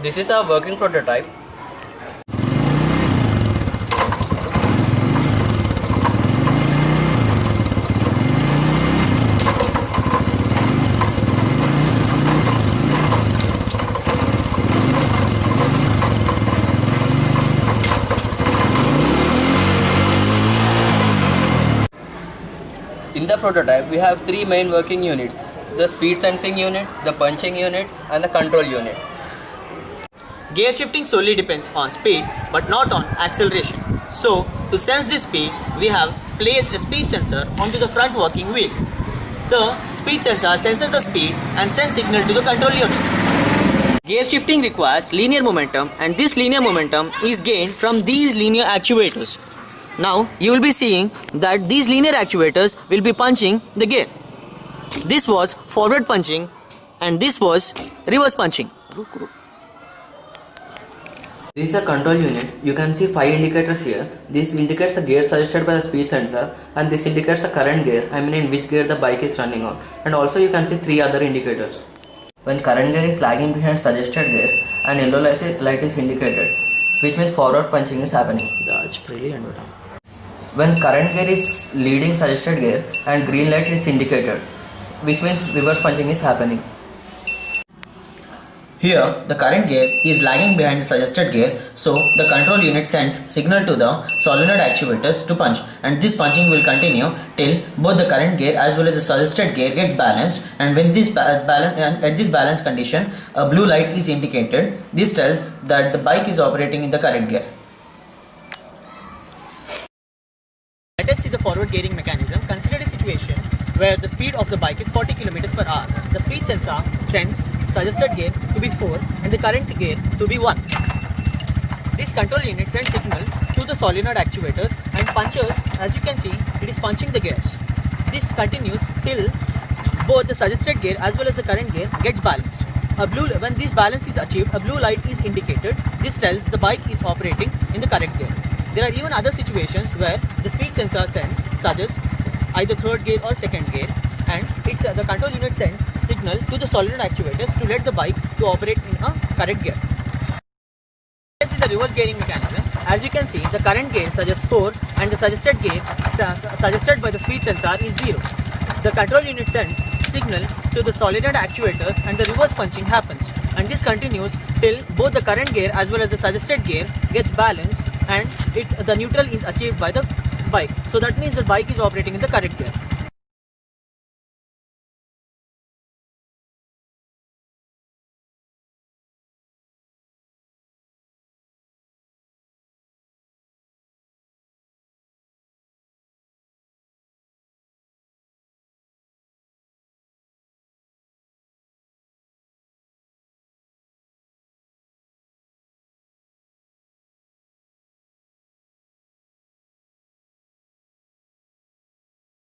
This is our working prototype. In the prototype, we have three main working units: the speed sensing unit, the punching unit, and the control unit. Gear shifting solely depends on speed but not on acceleration. So, to sense this speed, we have placed a speed sensor onto the front working wheel. The speed sensor senses the speed and sends signal to the control unit. Gear shifting requires linear momentum, and this linear momentum is gained from these linear actuators. Now, you will be seeing that these linear actuators will be punching the gear. This was forward punching and this was reverse punching. This is a control unit. You can see 5 indicators here. This indicates the gear suggested by the speed sensor, and this indicates the current gear, I mean in which gear the bike is running on. And also you can see 3 other indicators. When current gear is lagging behind suggested gear, an yellow light is indicated, which means forward punching is happening. That's brilliant. When current gear is leading suggested gear and green light is indicated, which means reverse punching is happening. Here, the current gear is lagging behind the suggested gear, so the control unit sends signal to the solenoid actuators to punch, and this punching will continue till both the current gear as well as the suggested gear gets balanced, and when this at this balance condition, a blue light is indicated. This tells that the bike is operating in the correct gear. Let us see the forward gearing mechanism. Consider a situation where the speed of the bike is 40 km per hour. The speed sensor sends suggested gear to be 4 and the current gear to be 1. This control unit sends signal to the solenoid actuators and punches. As you can see, it is punching the gears. This continues till both the suggested gear as well as the current gear gets balanced. When this balance is achieved, a blue light is indicated. This tells the bike is operating in the correct gear. There are even other situations where the speed sensor suggests either third gear or second gear, and the control unit sends signal to the solenoid actuators to let the bike to operate in a correct gear. This is the reverse gearing mechanism. As you can see, the current gear suggests 4 and the suggested gear suggested by the speed sensor is 0. The control unit sends signal to the solenoid actuators and the reverse punching happens, and this continues till both the current gear as well as the suggested gear gets balanced and the neutral is achieved by the bike. So that means the bike is operating in the correct gear.